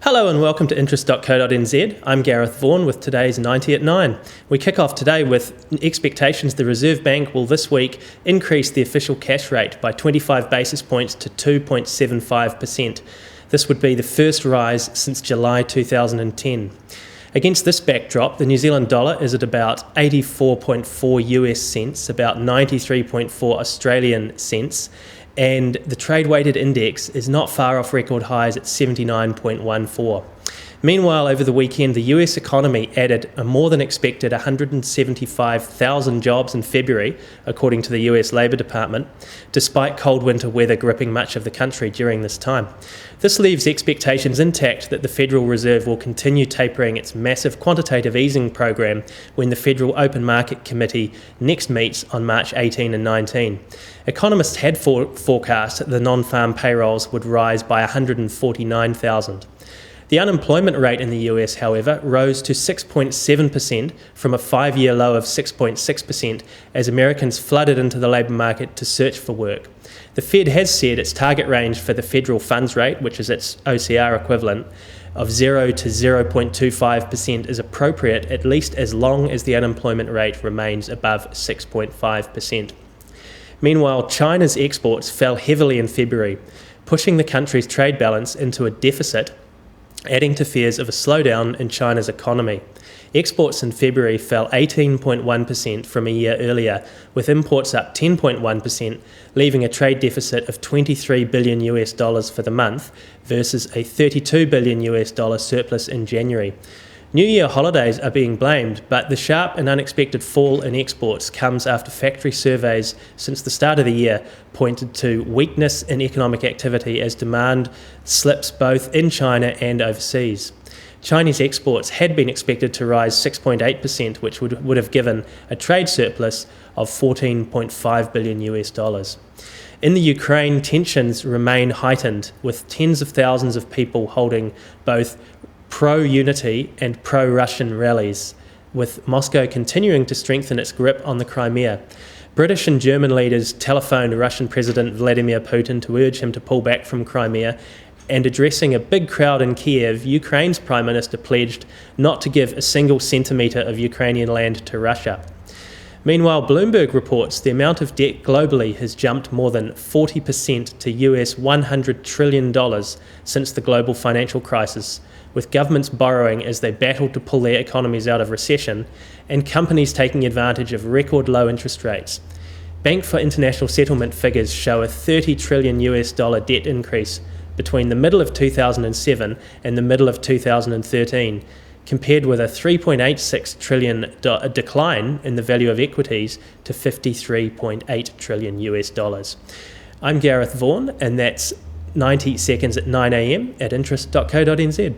Hello and welcome to interest.co.nz. I'm Gareth Vaughan with today's 90 at 9. We kick off today with expectations the Reserve Bank will this week increase the official cash rate by 25 basis points to 2.75%. This would be the first rise since July 2010. Against this backdrop, the New Zealand dollar is at about 84.4 US cents, about 93.4 Australian cents, and the trade-weighted index is not far off record highs at 79.14. Meanwhile, over the weekend, the US economy added a more than expected 175,000 jobs in February, according to the US Labour Department, despite cold winter weather gripping much of the country during this time. This leaves expectations intact that the Federal Reserve will continue tapering its massive quantitative easing program when the Federal Open Market Committee next meets on March 18 and 19. Economists had forecast that the non-farm payrolls would rise by 149,000. The unemployment rate in the US, however, rose to 6.7% from a 5-year low of 6.6% as Americans flooded into the labour market to search for work. The Fed has said its target range for the federal funds rate, which is its OCR equivalent, of 0 to 0.25% is appropriate at least as long as the unemployment rate remains above 6.5%. Meanwhile, China's exports fell heavily in February, pushing the country's trade balance into a deficit, adding to fears of a slowdown in China's economy. Exports in February fell 18.1% from a year earlier, with imports up 10.1%, leaving a trade deficit of $23 billion for the month versus a $32 billion surplus in January. New Year holidays are being blamed, but the sharp and unexpected fall in exports comes after factory surveys since the start of the year pointed to weakness in economic activity as demand slips both in China and overseas. Chinese exports had been expected to rise 6.8%, which would have given a trade surplus of $14.5 billion. In the Ukraine, tensions remain heightened, with tens of thousands of people holding both pro-unity and pro-Russian rallies, with Moscow continuing to strengthen its grip on the Crimea. British and German leaders telephoned Russian President Vladimir Putin to urge him to pull back from Crimea, and addressing a big crowd in Kiev, Ukraine's Prime Minister pledged not to give a single centimetre of Ukrainian land to Russia. Meanwhile, Bloomberg reports the amount of debt globally has jumped more than 40% to US $100 trillion since the global financial crisis, with governments borrowing as they battle to pull their economies out of recession and companies taking advantage of record low interest rates. Bank for International Settlement figures show a $30 trillion debt increase between the middle of 2007 and the middle of 2013, compared with a $3.86 trillion decline in the value of equities to $53.8 trillion. I'm Gareth Vaughan, and that's 90 seconds at 9 a.m. at interest.co.nz.